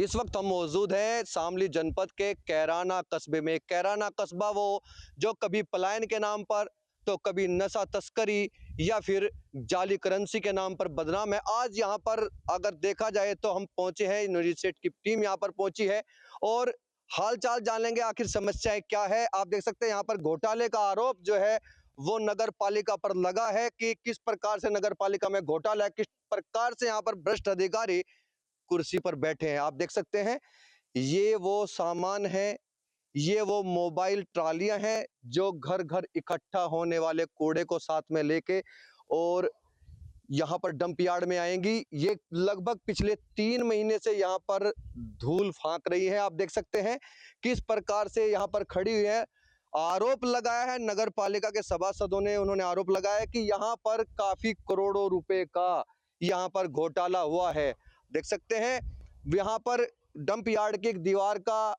इस वक्त हम मौजूद हैं शामली जनपद के कैराना कस्बे में। कैराना कस्बा वो जो कभी पलायन के नाम पर तो कभी नशा तस्करी या फिर जाली करेंसी के नाम पर बदनाम है। आज यहाँ पर अगर देखा जाए तो हम पहुंचे हैं, न्यूज़ सेट की टीम यहाँ पर पहुंची है और हाल चाल जान लेंगे आखिर समस्याएं क्या है। आप देख सकते हैं यहाँ पर घोटाले का आरोप जो है वो नगर पालिका पर लगा है कि किस प्रकार से नगर पालिका में घोटाला है, किस प्रकार से यहाँ पर भ्रष्ट अधिकारी कुर्सी पर बैठे हैं। आप देख सकते हैं ये वो सामान है, ये वो मोबाइल ट्रालियां हैं जो घर घर इकट्ठा होने वाले कूड़े को साथ में लेके और यहाँ पर डंप यार्ड में आएंगी। ये लगभग पिछले 3 महीने से यहाँ पर धूल फांक रही है। आप देख सकते हैं किस प्रकार से यहाँ पर खड़ी हुई है। आरोप लगाया है नगर पालिका के सभासदों ने, उन्होंने आरोप लगाया है कि यहाँ पर काफी करोड़ों रुपए का यहाँ पर घोटाला हुआ है। देख सकते हैं यहाँ पर डंप यार्ड की एक दीवार का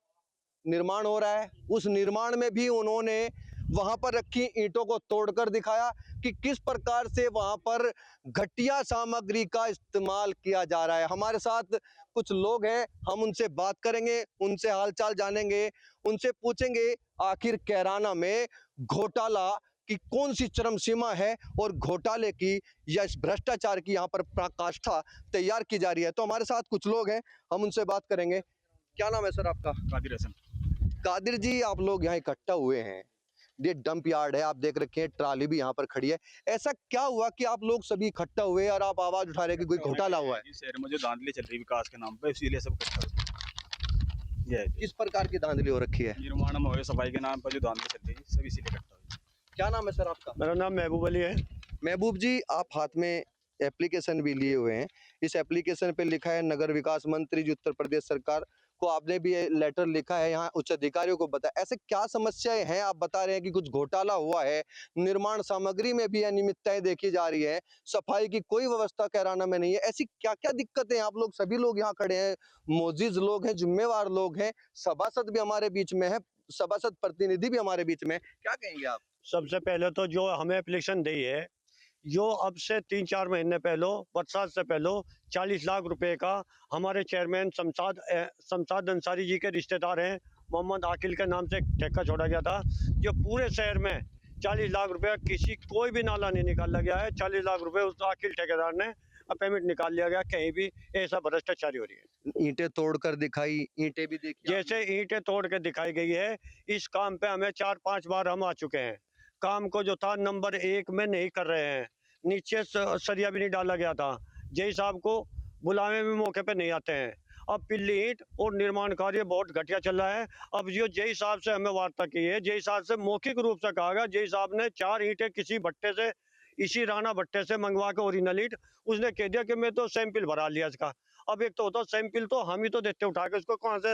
निर्माण हो रहा है। उस निर्माण में भी उन्होंने वहां पर रखी ईंटों को तोड़कर दिखाया कि किस प्रकार से वहां पर घटिया सामग्री का इस्तेमाल किया जा रहा है। हमारे साथ कुछ लोग हैं, हम उनसे बात करेंगे, उनसे हालचाल जानेंगे, उनसे पूछेंगे आखिर कैराना में घोटाला की कौन सी चरम सीमा है और घोटाले की या इस भ्रष्टाचार की यहाँ पर पराकाष्ठा तैयार की जा रही है। तो हमारे साथ कुछ लोग हैं, हम उनसे बात करेंगे। क्या नाम है सर आपका? कादिर हसन। कादिर जी, आप लोग यहाँ इकट्ठा हुए हैं, ये डंप यार्ड है, आप देख रखे हैं ट्राली भी यहाँ पर खड़ी है। ऐसा क्या हुआ कि आप लोग सभी इकट्ठा हुए और आप आवाज उठा रहे हैं कि कोई घोटाला हुआ है? शहर में जो धांधली चल रही विकास के नाम पे, इसीलिए सब किस प्रकार की धांधली हो रखी है? निर्माण में हो सफाई के नाम पर जो धांधली चल रही है सब इसीलिए इकट्ठा हुई। क्या नाम है सर आपका? मेरा नाम महबूब अली है। महबूब जी, आप हाथ में एप्लीकेशन भी लिए हुए हैं। इस एप्लीकेशन पे लिखा है नगर विकास मंत्री जी उत्तर प्रदेश सरकार को, आपने भी ये लेटर लिखा है, यहाँ उच्च अधिकारियों को बताया। ऐसे क्या समस्याएं हैं? आप बता रहे हैं कि कुछ घोटाला हुआ है, निर्माण सामग्री में भी अनियमितताएं देखी जा रही है, सफाई की कोई व्यवस्था कैराना में नहीं है। ऐसी क्या क्या दिक्कतें? आप लोग सभी लोग यहाँ खड़े हैं, मोजिज लोग हैं, जिम्मेवार लोग हैं, सभासद भी हमारे बीच में है, सभासद प्रतिनिधि भी हमारे बीच में है, क्या कहेंगे आप? सबसे पहले तो जो हमें एप्लीकेशन दी है, जो अब से 3-4 महीने पहले बरसात से पहले 40 लाख रुपए का हमारे चेयरमैन शमशाद अंसारी जी के रिश्तेदार हैं मोहम्मद आकिल के नाम से एक ठेका छोड़ा गया था। जो पूरे शहर में 40 लाख रुपए कोई भी नाला नहीं निकाला गया है। 40 लाख रुपए उस आकिल ठेकेदार ने पेमेंट निकाल लिया गया। कहीं भी ऐसा भ्रष्टाचारी हो रही है। ईंटें तोड़कर दिखाई, ईंटें भी देखी, जैसे ईंटें तोड़ के दिखाई गई है। इस काम पे हमें 4-5 बार हम आ चुके हैं। काम को जो था नंबर 1 में नहीं कर रहे हैं। नीचे सरिया भी नहीं डाला गया था। जय साहब को बुलावे में मौके पे नहीं आते हैं। अब पिल्ली ईंट और निर्माण कार्य बहुत घटिया चल रहा है। अब जो जय साहब से हमें वार्ता की है, जय साहब से मौखिक रूप से कहा गया, जय साहब ने 4 ईंटें किसी भट्टे से, इसी राणा भट्टे से मंगवा के ओरिजिनल ईंट, उसने कह दिया कि मैं तो सैंपल भरा लिया इसका। अब एक तो होता सैंपल तो हम ही तो देते उठा के उसको, कहाँ से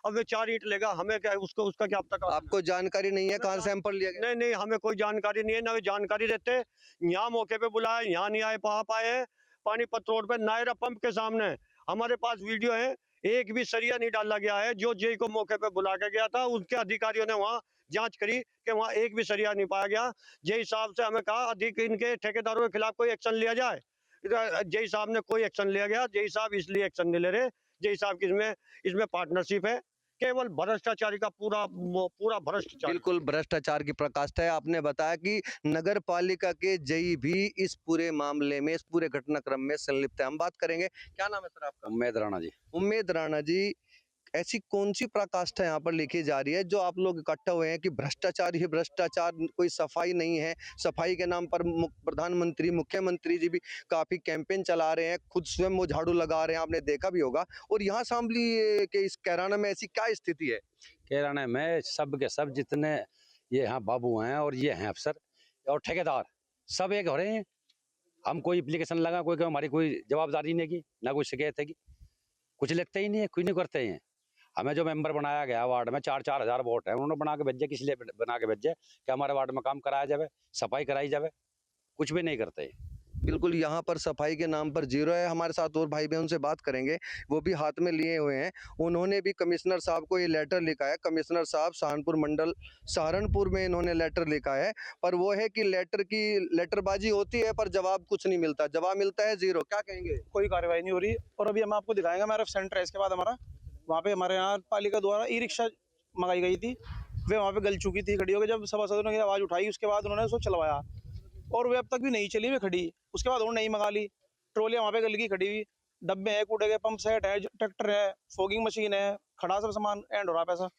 अब ये 4 ईंट लेगा, हमें क्या उसको, उसका क्या पता? आपको जानकारी नहीं है कहाँ सैंपल लिया गया? नहीं, हमें कोई जानकारी नहीं है, ना जानकारी देते। यहाँ मौके पे बुलाया, यहाँ नहीं आए, वहां पाए पानीपत रोड पे नायरा पंप के सामने हमारे पास वीडियो है। एक भी सरिया नहीं डाला गया है। जो जेई को मौके पे बुला के गया था, उसके अधिकारियों ने वहाँ जांच करी कि वहाँ एक भी सरिया नहीं पाया गया। जेई साहब से हमें कहा अधिक इनके ठेकेदारों के खिलाफ कोई एक्शन लिया जाए। जेई साहब ने कोई एक्शन लिया गया। जेई साहब इसलिए एक्शन नहीं ले रहे, जेई साहब की इसमें पार्टनरशिप है। केवल भ्रष्टाचारी का पूरा भ्रष्टाचार, बिल्कुल भ्रष्टाचार की प्रकाष्ठा है। आपने बताया कि नगर पालिका के जेई भी इस पूरे मामले में, इस पूरे घटनाक्रम में संलिप्त है। हम बात करेंगे। क्या नाम है सर आपका? उम्मेद राणा जी। उम्मेद राणा जी, ऐसी कौन सी प्रकाष्ठा यहाँ पर लिखी जा रही है जो आप लोग इकट्ठा हुए हैं कि भ्रष्टाचार ही भ्रष्टाचार, कोई सफाई नहीं है? सफाई के नाम पर प्रधानमंत्री, मुख्यमंत्री जी भी काफी कैंपेन चला रहे हैं, खुद स्वयं वो झाड़ू लगा रहे हैं, आपने देखा भी होगा। और यहाँ शामली के इस कैराना में ऐसी क्या स्थिति है? कैराना में सब के सब जितने ये यहाँ बाबू हैं और ये हैं अफसर और ठेकेदार, सब एक हो रहे हैं। हम कोई एप्लीकेशन लगा, कोई हमारी कोई जवाबदारी नहीं की, ना कोई शिकायत है की, कुछ लिखते ही नहीं है, कोई नहीं करते हैं। हमें जो मेंबर बनाया गया वार्ड में 4-4 हज़ार वोट है, उन्होंने बना के भेजे, किस लिए बना के भेजे कि हमारे वार्ड में काम कराया जाए, सफाई कराई जाए, कुछ भी नहीं करते। बिल्कुल, यहाँ पर सफाई के नाम पर जीरो है। हमारे साथ और भाई बहन उनसे बात करेंगे, वो भी हाथ में लिए हुए हैं। उन्होंने भी कमिश्नर साहब को ये लेटर लिखा है। कमिश्नर साहब सहारनपुर मंडल सहारनपुर में इन्होंने लेटर लिखा है, पर वो है कि लेटरबाजी होती है पर जवाब कुछ नहीं मिलता, जवाब मिलता है जीरो। क्या कहेंगे? कोई कार्रवाई नहीं हो रही। और अभी हम आपको दिखाएंगे, हमारा सेंटर है इसके बाद हमारा वहाँ पे हमारे यहाँ पालिका द्वारा ई रिक्शा मंगाई गई थी, वे वहाँ पे गल चुकी थी खड़ी होकर। जब सभासदों ने आवाज़ उठाई उसके बाद उन्होंने उसको चलवाया और वे अब तक भी नहीं चली, वे खड़ी। उसके बाद उन्होंने नई मंगा ली, ट्रॉलियाँ वहाँ पे गल की खड़ी हुई, डब्बे हैं, कूड़े के पंप सेट है, ट्रैक्टर है, फॉगिंग मशीन है, खड़ा सब सामान एंड हो रहा पैसा।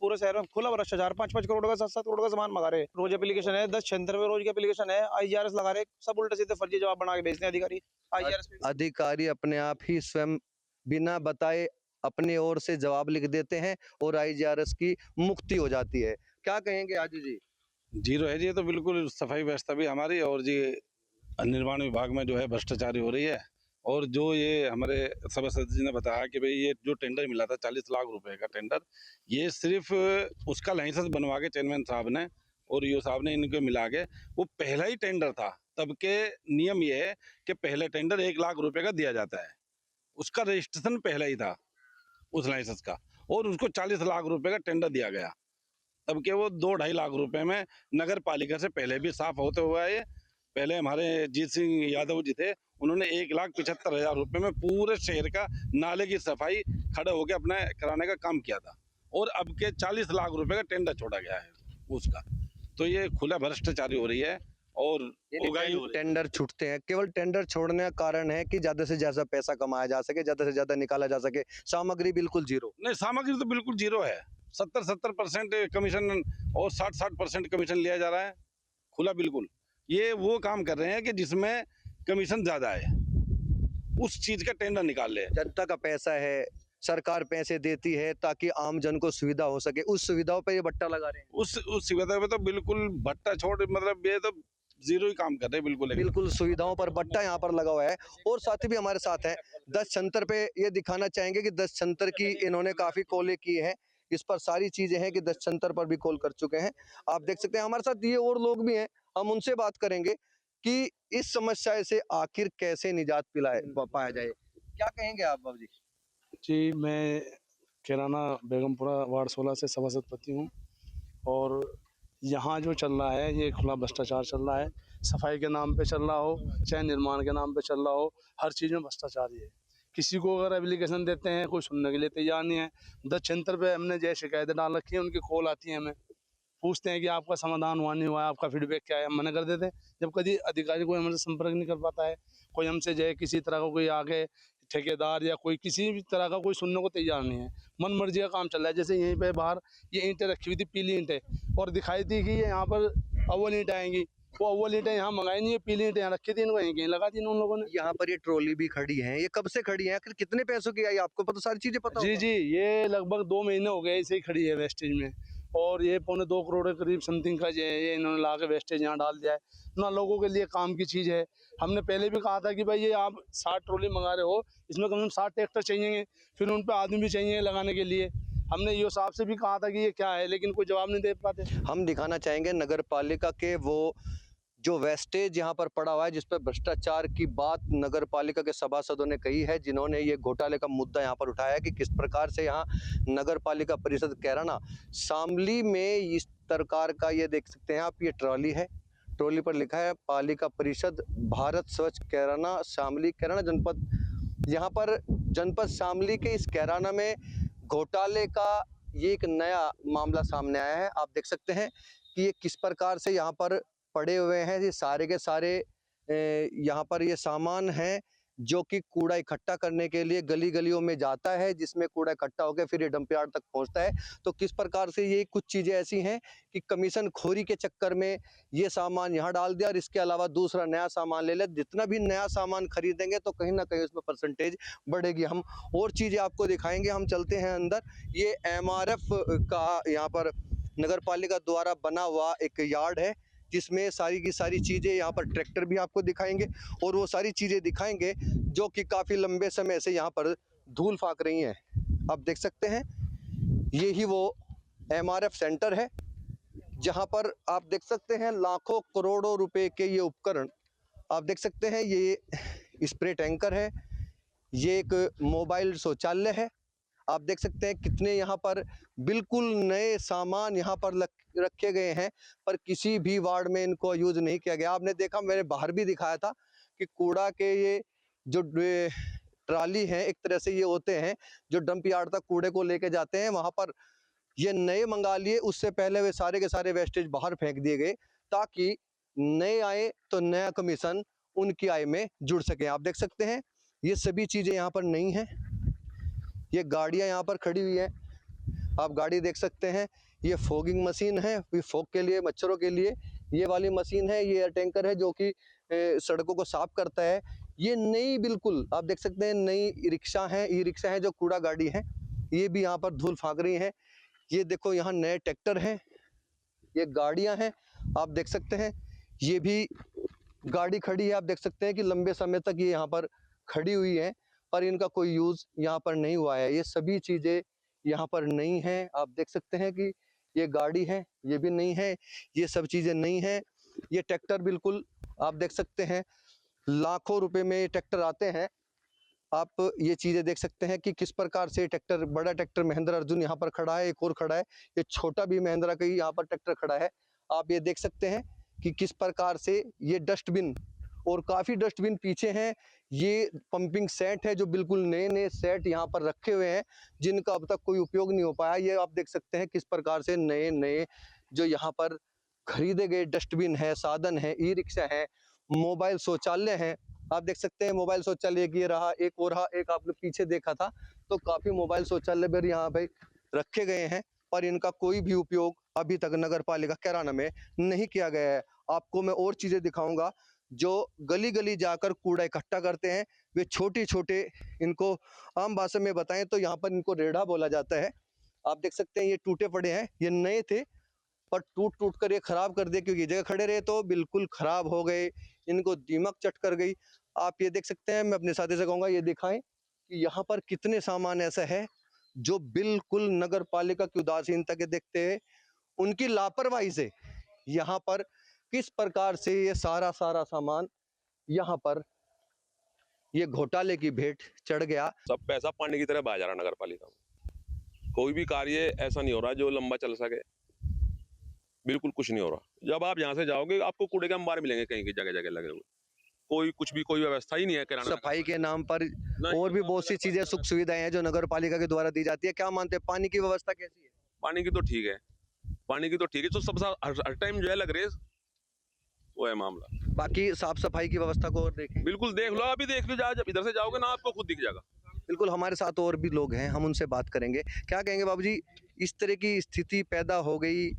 पूरे शहर में खुला भ्रष्टाचार, 5-5 करोड़ का 7-7 करोड़ का सामान मंगा रहे। रोज एप्लीकेशन है, 10 छंतर पे रोज की एप्लीकेशन है, IGRS लगा रहे, सब उल्टे सीधे फर्जी जवाब बना के भेजते हैं अधिकारी। IGRS अधिकारी अपने आप ही स्वयं बिना बताए अपनी ओर से जवाब लिख देते हैं और IGRS की मुक्ति हो जाती है। क्या कहेंगे आजू जी? जीरो है जी, ये तो बिल्कुल सफाई व्यवस्था भी हमारी और जी निर्माण विभाग में जो है भ्रष्टाचारी हो रही है। और जो ये हमारे सभासद जी ने बताया कि भाई ये जो टेंडर मिला था 40 लाख रुपए का टेंडर, ये सिर्फ उसका लाइसेंस बनवा के चेयरमैन साहब ने और ईओ साहब ने इनको मिला के, वो पहला ही टेंडर था। तब के नियम ये है कि पहले टेंडर 1 लाख रुपए का दिया जाता है, उसका रजिस्ट्रेशन पहला ही था उस लाइसेंस का, और उसको 40 लाख रुपए का टेंडर दिया गया। तब के वो 2-2.5 लाख रुपए में नगर पालिका से पहले भी साफ होते हुए आए। पहले हमारे जीत सिंह यादव जी थे, उन्होंने 1,75,000 रुपए में पूरे शहर का नाले की सफाई खड़े होकर अपना कराने का काम किया था। और अब के 40 लाख रुपए का टेंडर छोड़ा गया है उसका। तो ये खुला भ्रष्टाचारी हो रही है और उगाही हो रही है। टेंडर छूटते हैं, केवल टेंडर छोड़ने का कारण है कि ज्यादा से ज्यादा पैसा कमाया जा सके, ज्यादा से ज्यादा निकाला जा सके। सामग्री बिल्कुल जीरो। नहीं, सामग्री तो बिल्कुल जीरो है। 70% कमीशन और 60% कमीशन लिया जा रहा है खुला। बिल्कुल ये वो काम कर रहे हैं कि जिसमें कमीशन ज्यादा है, उस चीज का टेंडर निकाल ले। जनता का पैसा है, सरकार पैसे देती है ताकि आम जन को सुविधा हो सके, उस सुविधाओं पे ये बट्टा लगा रहे हैं। उस सुविधा पे तो बिल्कुल भट्टा छोड़, मतलब ये तो जीरो ही काम कर रहे हैं बिल्कुल। बिल्कुल सुविधाओं पर बट्टा यहाँ पर लगा हुआ है। और साथी भी हमारे साथ हैं। 10 छंतर पे ये दिखाना चाहेंगे कि 10 छंतर की इन्होंने काफी कॉलें की है। इस पर सारी चीजें हैं कि 10 छंतर पर भी कॉल कर चुके हैं। आप देख सकते हैं हमारे साथ ये और लोग भी हैं, हम उनसे बात करेंगे कि इस समस्या से आखिर कैसे निजात पाया जाए। क्या कहेंगे आप बाबू जी? जी, मैं किराना बेगमपुरा वार्ड 16 से सभासद पति हूँ। और यहाँ जो चल रहा है ये खुला भ्रष्टाचार चल रहा है। सफाई के नाम पे चल रहा हो, चाहे निर्माण के नाम पे चल रहा हो, हर चीज़ में भ्रष्टाचार ही है। किसी को अगर एप्लीकेशन देते हैं, कोई सुनने के लिए तैयार नहीं है। 10 छंतर पे हमने जय शिकायतें डाल रखी हैं, उनकी कॉल आती है, हमें पूछते हैं कि आपका समाधान हुआ नहीं हुआ है, आपका फीडबैक क्या है, हम मना कर देते हैं। जब कभी अधिकारी कोई हमसे संपर्क नहीं कर पाता है, कोई हमसे जो है किसी तरह का कोई आगे ठेकेदार या कोई किसी भी तरह का कोई सुनने को तैयार नहीं है। मन मर्जी का काम चल रहा है। जैसे यहीं पे बाहर ये ईंटें रखी हुई थी, पीली ईंटें, और दिखाई थी कि ये यहाँ पर अव्वल ईंटें आएंगी, वो अव्वल ईंटें यहाँ मंगाई नहीं है, पीली ईंटें यहाँ रखी थी, इनको यहीं लगा दी उन लोगों ने। यहाँ पर ये ट्रॉली भी खड़ी है, ये कब से खड़ी है, कितने पैसों की आई? आपको पता, सारी चीजें पता जी होगा। जी, ये लगभग 2 महीने हो गए ऐसे ही खड़ी है वेस्टेज में। और ये 2.25 करोड़ के करीब समथिंग का जो है ये इन्होंने ला के वेस्टेज यहाँ डाल दिया है ना। लोगों के लिए काम की चीज़ है। हमने पहले भी कहा था कि भाई ये आप 60 ट्रॉली मंगा रहे हो, इसमें कम से कम 60 ट्रैक्टर चाहिए, फिर उन पर आदमी भी चाहिए लगाने के लिए। हमने ईओ साहब से भी कहा था कि ये क्या है, लेकिन कोई जवाब नहीं दे पाते। हम दिखाना चाहेंगे नगर पालिका के वो जो वेस्टेज यहाँ पर पड़ा हुआ है, जिस पर भ्रष्टाचार की बात नगर पालिका के सभासदों ने कही है, जिन्होंने ये घोटाले का मुद्दा यहाँ पर उठाया कि किस प्रकार से यहाँ नगर पालिका परिषद कैराना शामली में इस प्रकार का, ये देख सकते हैं आप, ये ट्रॉली है, ट्रॉली पर लिखा है पालिका परिषद भारत स्वच्छ कैराना शामली कैराना जनपद। यहाँ पर जनपद शामली के इस कैराना में घोटाले का ये एक नया मामला सामने आया है। आप देख सकते हैं कि ये किस प्रकार से यहाँ पर पड़े हुए हैं। ये सारे के सारे यहाँ पर ये सामान हैं जो कि कूड़ा इकट्ठा करने के लिए गली गलियों में जाता है, जिसमें कूड़ा इकट्ठा होकर फिर ये डंप यार्ड तक पहुंचता है। तो किस प्रकार से ये कुछ चीज़ें ऐसी हैं कि कमीशन खोरी के चक्कर में ये सामान यहाँ डाल दिया और इसके अलावा दूसरा नया सामान ले ले। जितना भी नया सामान खरीदेंगे तो कहीं ना कहीं उसमें परसेंटेज बढ़ेगी। हम और चीज़ें आपको दिखाएंगे। हम चलते हैं अंदर। ये MRF का यहाँ पर नगर पालिका द्वारा बना हुआ एक यार्ड है, जिसमें सारी की सारी चीज़ें, यहाँ पर ट्रैक्टर भी आपको दिखाएंगे और वो सारी चीज़ें दिखाएंगे जो कि काफ़ी लंबे समय से यहाँ पर धूल फाक रही हैं। आप देख सकते हैं ये ही वो MRF सेंटर है, जहाँ पर आप देख सकते हैं लाखों करोड़ों रुपए के ये उपकरण आप देख सकते हैं। ये स्प्रे टैंकर है, ये एक मोबाइल शौचालय है। आप देख सकते हैं कितने यहाँ पर बिल्कुल नए सामान यहाँ पर रखे गए हैं, पर किसी भी वार्ड में इनको यूज नहीं किया गया। आपने देखा, मैंने बाहर भी दिखाया था कि कूड़ा के ये जो ट्राली हैं, एक तरह से ये होते हैं जो डंप यार्ड तक कूड़े को लेके जाते हैं। वहां पर ये नए मंगा लिए, उससे पहले वे सारे के सारे वेस्टेज बाहर फेंक दिए गए ताकि नए आए तो नया कमीशन उनकी आय में जुड़ सके। आप देख सकते हैं ये सभी चीजें यहाँ पर नहीं हैं। ये गाड़ियां यहाँ पर खड़ी हुई है, आप गाड़ी देख सकते हैं। ये फॉगिंग मशीन है, फॉग के लिए, मच्छरों के लिए ये वाली मशीन है। ये एयर टैंकर है जो कि सड़कों को साफ करता है। ये नई, बिल्कुल आप देख सकते हैं नई रिक्शा है, ई रिक्शा है जो कूड़ा गाड़ी है, ये भी यहाँ पर धूल फाँक रही है। ये देखो यहाँ नए ट्रैक्टर हैं, ये गाड़ियां हैं, आप देख सकते हैं। ये भी गाड़ी खड़ी है, आप देख सकते हैं कि लंबे समय तक ये यहाँ पर खड़ी हुई है पर इनका कोई यूज यहाँ पर नहीं हुआ है। ये सभी चीजें यहाँ पर नहीं है। आप देख सकते हैं कि ये गाड़ी है, ये भी नहीं है, ये सब चीजें नहीं है। ये ट्रैक्टर बिल्कुल आप देख सकते हैं लाखों रुपए में ये ट्रैक्टर आते हैं। आप ये चीजें देख सकते हैं कि किस प्रकार से ट्रैक्टर, बड़ा ट्रैक्टर महिंद्रा अर्जुन यहाँ पर खड़ा है, एक और खड़ा है, ये छोटा भी महिंद्रा का ही यहाँ पर ट्रैक्टर खड़ा है। आप ये देख सकते हैं कि किस प्रकार से ये डस्टबिन और काफी डस्टबिन पीछे हैं। ये पंपिंग सेट है जो बिल्कुल नए नए सेट यहाँ पर रखे हुए हैं जिनका अब तक कोई उपयोग नहीं हो पाया। ये आप देख सकते हैं किस प्रकार से नए नए जो यहाँ पर खरीदे गए डस्टबिन है, साधन है, ई रिक्शा है, मोबाइल शौचालय है। आप देख सकते हैं मोबाइल शौचालय की रहा, एक और रहा, एक आपने पीछे देखा था तो काफी मोबाइल शौचालय भी यहाँ पे रखे गए हैं पर इनका कोई भी उपयोग अभी तक नगर पालिका कैराना में नहीं किया गया है। आपको मैं और चीजें दिखाऊंगा जो गली गली जाकर कूड़ा इकट्ठा करते हैं। वे छोटे छोटे, इनको आम भाषा में बताएं तो यहाँ पर इनको रेढ़ा बोला जाता है। आप देख सकते हैं ये टूटे पड़े हैं, ये नए थे पर टूट टूट कर ये खराब कर दिए क्योंकि जगह खड़े रहे तो बिल्कुल खराब हो गए, इनको दीमक चट कर गई। आप ये देख सकते हैं, मैं अपने साथी से कहूँगा ये दिखाएं कि यहाँ पर कितने सामान ऐसा है जो बिल्कुल नगर पालिका की उदासीनता के देखते हैं, उनकी लापरवाही से यहाँ पर किस प्रकार से ये सारा सामान यहाँ पर ये घोटाले की भेंट चढ़ गया। सब पैसा पानी की तरह बहा जा रहा नगर पालिका में। कोई भी कार्य ऐसा नहीं हो रहा जो लंबा चल सके, बिल्कुल कुछ नहीं हो रहा। जब आप यहाँ से जाओगे आपको कूड़े के अंबार मिलेंगे कहीं की जगह जगह लगे हुए, कोई कुछ भी, कोई व्यवस्था ही नहीं है। सफाई के नाम पर और भी बहुत सी चीजें, सुख सुविधाएं हैं जो नगर पालिका के द्वारा दी जाती है। क्या मानते हैं पानी की व्यवस्था कैसी है? पानी की तो ठीक है, पानी की तो ठीक है, तो सब हर टाइम जो है लग रहे है, वो है मामला। बाकी साफ सफाई की व्यवस्था को और देखें, बिल्कुल देख लो, अभी देख लो, जब इधर से जाओगे ना आपको खुद दिख जाएगा। बिल्कुल हमारे साथ और भी लोग हैं, हम उनसे बात करेंगे। क्या कहेंगे बाबूजी, इस तरह की स्थिति पैदा हो गई,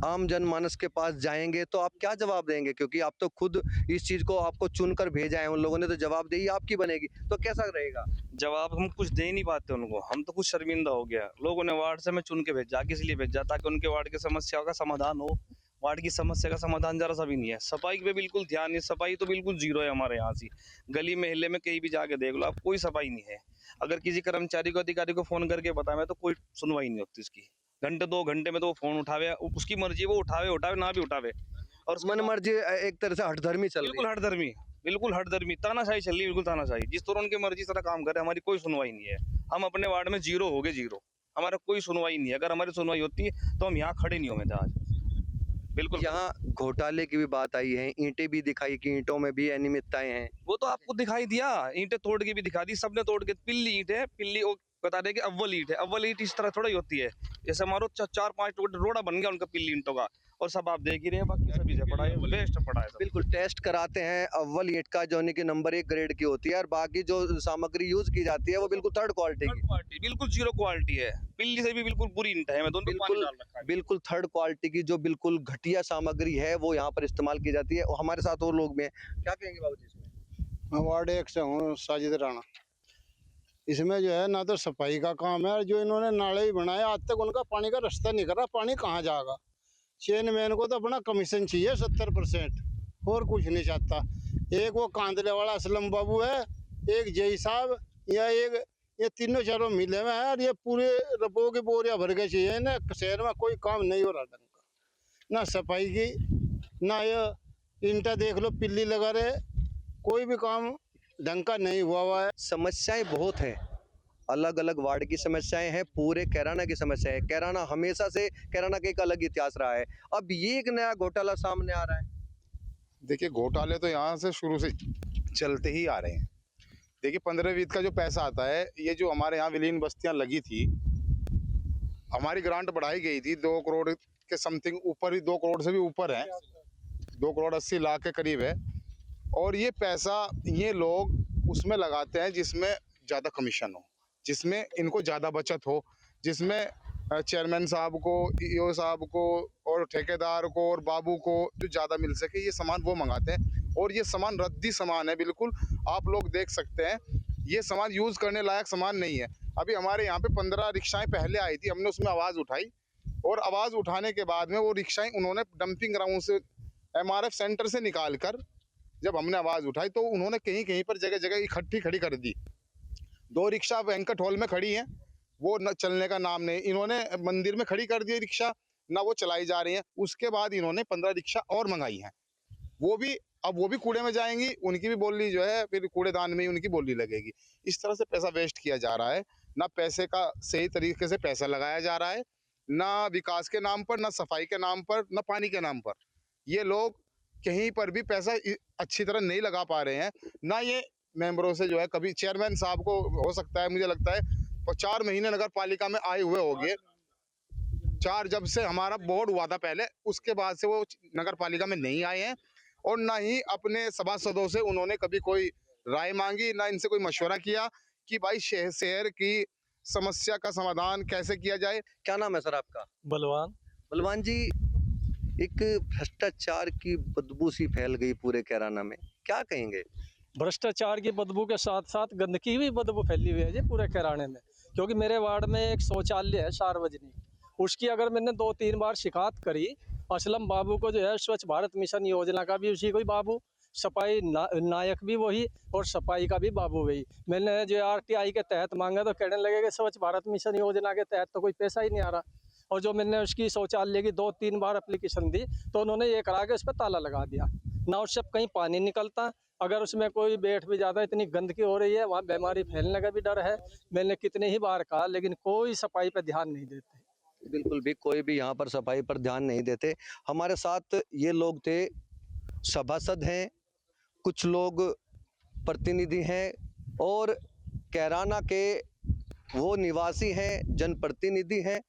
आम जनमानस के पास जाएंगे तो आप क्या जवाब देंगे? क्योंकि आप तो खुद इस चीज को आपको चुनकर भेजा है, उन लोगों ने तो जवाबदेही आपकी बनेगी, तो कैसा रहेगा? जवाब हम कुछ दे ही नहीं पाते उनको, हम तो कुछ शर्मिंदा हो गया। लोगों ने वार्ड से हमें चुन के भेजा, किस लिए भेजा? ताकि उनके वार्ड की समस्या का समाधान हो। वार्ड की समस्या का समाधान जरा सा भी नहीं है। सफाई पे बिल्कुल ध्यान नहीं, सफाई तो बिल्कुल जीरो है हमारे यहाँ से। गली महल्ले में कहीं भी जाके देख लो आप, कोई सफाई नहीं है। अगर किसी कर्मचारी को, अधिकारी को फोन करके बतावे तो कोई सुनवाई नहीं होती उसकी। घंटे 2 घंटे में तो वो फोन उठावे, उसकी मर्जी, वो उठावे ना भी उठावे, और मन मर्जी एक तरह से हठधर्मी चल रही है। बिल्कुल हठधर्मी तानाशाही चल रही है, बिल्कुल तानाशाही। जिस तरह उनकी मर्जी तरह काम करे, हमारी कोई सुनवाई नहीं है। हम अपने वार्ड में जीरो हो गए, जीरो, हमारा कोई सुनवाई नहीं है। अगर हमारी सुनवाई होती है तो हम यहाँ खड़े नहीं होंगे आज। बिल्कुल। यहाँ घोटाले की भी बात आई है, ईंटें भी दिखाई कि ईंटों में भी अनियमितताएं हैं। वो तो आपको दिखाई दिया, ईंटें तोड़ के भी दिखा दी, सबने तोड़ के। पिल्ली ईंट है, पिल्ली वो बता रहे कि अव्वल ईंट है। अव्वल ईंट इस तरह थोड़ा ही होती है, जैसे हमारा 4-5 टुकड़े रोड़ा बन गया उनका पिल्ली ईंटों का, और सब आप देख ही रहे हैं। बाकी सभी से पड़ा है, वेस्ट पड़ा है। बिल्कुल टेस्ट कराते हैं, अव्वल ईंट का जो कि नंबर 1 ग्रेड की होती है, और बाकी जो सामग्री यूज की जाती है वो बिल्कुल थर्ड क्वालिटी की, बिल्कुल जीरो क्वालिटी है। पिल्ली से भी बिल्कुल बुरी ईंट है। मैं दोनों बिल्कुल थर्ड क्वालिटी की जो बिल्कुल घटिया सामग्री है वो यहाँ पर इस्तेमाल की जाती है। और हमारे साथ और लोग भी हैं, क्या कहेंगे बाबूजी इसमें? मैं वार्ड 1 से हूँ, साजिद राणा। इसमें जो है ना तो सफाई का काम है, और जो इन्होंने नाले भी बनाए आज तक उनका पानी का रास्ता नहीं कर रहा। पानी कहाँ जाएगा? चेयरमैन को तो अपना कमीशन चाहिए 70%, और कुछ नहीं चाहता। एक वो कांदले वाला असलम बाबू है, एक जय साहब, या एक ये तीनों चारों मिले हुए हैं, और ये पूरे रबों की बोरियां भर के चाहिए ना। शहर में कोई काम नहीं हो रहा ढंग का, ना सफाई की, ना ये ईंटा देख लो पिल्ली लगा रहे, कोई भी काम ढंग का नहीं हुआ है। समस्याएं बहुत हैं, अलग अलग वार्ड की समस्याएं हैं, पूरे कैराना की समस्या है। कैराना हमेशा से, कैराना का एक अलग इतिहास रहा है, अब ये एक नया घोटाला सामने आ रहा है। देखिए घोटाले तो यहाँ से शुरू से चलते ही आ रहे हैं। देखिए 15-20 का जो पैसा आता है, ये जो हमारे यहाँ विलीन बस्तियाँ लगी थी, हमारी ग्रांट बढ़ाई गई थी 2 करोड़ के समथिंग, ऊपर ही 2 करोड़ से भी ऊपर है, 2 करोड़ 80 लाख के करीब है। और ये पैसा ये लोग उसमें लगाते हैं जिसमें ज़्यादा कमीशन हो, जिसमें इनको ज़्यादा बचत हो, जिसमें चेयरमैन साहब को, ईओ साहब को और ठेकेदार को और बाबू को जो ज़्यादा मिल सके, ये सामान वो मंगाते हैं। और ये सामान रद्दी सामान है, बिल्कुल आप लोग देख सकते हैं, ये सामान यूज़ करने लायक सामान नहीं है। अभी हमारे यहाँ पे 15 रिक्शाएं पहले आई थी, हमने उसमें आवाज़ उठाई और आवाज़ उठाने के बाद में वो रिक्शाएं उन्होंने डंपिंग ग्राउंड से, MRF सेंटर से निकाल कर जब हमने आवाज़ उठाई तो उन्होंने कहीं कहीं पर जगह जगह इकट्ठी खड़ी कर दी। 2 रिक्शा वेंकट हॉल में खड़ी हैं, वो न चलने का नाम नहीं, इन्होंने मंदिर में खड़ी कर दी रिक्शा, ना वो चलाई जा रही हैं। उसके बाद इन्होंने 15 रिक्शा और मंगाई हैं, वो भी कूड़े में जाएंगी, उनकी भी बोली जो है फिर कूड़ेदान में ही उनकी बोली लगेगी। इस तरह से पैसा वेस्ट किया जा रहा है, ना पैसे का सही तरीके से पैसा लगाया जा रहा है, ना विकास के नाम पर, ना सफाई के नाम पर, ना पानी के नाम पर। ये लोग कहीं पर भी पैसा अच्छी तरह नहीं लगा पा रहे हैं, ना ये मेंबरों से जो है, कभी चेयरमैन साहब को हो सकता है, मुझे लगता है 4 महीने नगर पालिका में आए हुए होंगे, 4 जब से हमारा बोर्ड हुआ था पहले, उसके बाद से वो नगर पालिका में नहीं आए हैं और ना ही अपने सभासदों से उन्होंने कभी कोई राय मांगी, ना इनसे कोई मशवरा किया कि भाई शहर की समस्या का समाधान कैसे किया जाए। क्या नाम है सर आपका? बलवान जी, एक भ्रष्टाचार की बदबू सी फैल गई पूरे कैराना में, क्या कहेंगे? भ्रष्टाचार की बदबू के साथ साथ गंदगी भी बदबू फैली हुई है जी पूरे कैराने में। क्योंकि मेरे वार्ड में एक शौचालय है सार्वजनिक, उसकी अगर मैंने 2-3 बार शिकायत करी, असलम बाबू को जो है स्वच्छ भारत मिशन योजना का भी उसी कोई बाबू, सफाई नायक भी वही और सफाई का भी बाबू वही। मैंने जो RTI के तहत मांगा तो कहने लगे कि स्वच्छ भारत मिशन योजना के तहत तो कोई पैसा ही नहीं आ रहा। और जो मैंने उसकी शौचालय की 2-3 बार एप्लीकेशन दी तो उन्होंने ये करा के उस पर ताला लगा दिया, ना उससे कहीं पानी निकलता, अगर उसमें कोई बैठ भी जाता है, इतनी गंदगी हो रही है, वहाँ बीमारी फैलने का भी डर है। मैंने कितने ही बार कहा, लेकिन कोई सफाई पर ध्यान नहीं देते। बिल्कुल भी कोई भी यहाँ पर सफाई पर ध्यान नहीं देते। हमारे साथ ये लोग थे, सभासद हैं, कुछ लोग प्रतिनिधि हैं और कैराना के वो निवासी हैं, जनप्रतिनिधि हैं,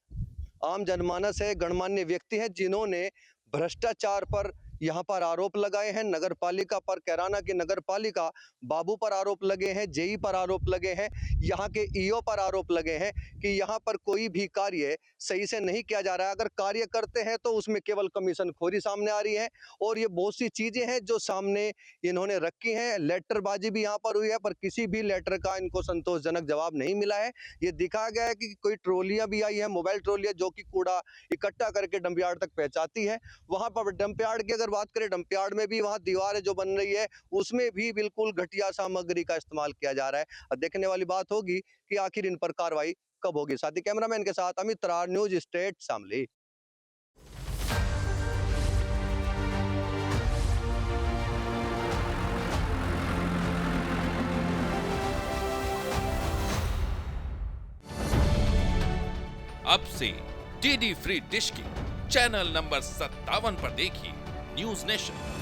आम जनमानस है, गणमान्य व्यक्ति हैं जिन्होंने भ्रष्टाचार पर यहाँ पर आरोप लगाए हैं। नगर पालिका पर, कैराना की नगर पालिका बाबू पर आरोप लगे हैं, जेई पर आरोप लगे हैं, यहाँ के ईओ पर आरोप लगे हैं कि यहाँ पर कोई भी कार्य सही से नहीं किया जा रहा है। अगर कार्य करते हैं तो उसमें केवल कमीशन खोरी सामने आ रही है और ये बहुत सी चीजें हैं जो सामने इन्होंने रखी हैं। लेटरबाजी भी यहाँ पर हुई है, पर किसी भी लेटर का इनको संतोषजनक जवाब नहीं मिला है। ये दिखाया गया है कि कोई ट्रॉलियां भी आई है, मोबाइल ट्रॉलियां, जो कि कूड़ा इकट्ठा करके डंपयार्ड तक पहुंचाती है। वहां पर डंपयार्ड की अगर बात करें, डंपयार्ड में भी वहां दीवार जो बन रही है उसमें भी बिल्कुल घटिया सामग्री का इस्तेमाल किया जा रहा है। अब देखने वाली बात होगी कि आखिर इन पर कार्रवाई कब होगी। साथी कैमरामैन के साथ अमित रार, न्यूज स्टेट शामली। अब से DD फ्री डिश की चैनल नंबर 57 पर देखिए न्यूज नेशन।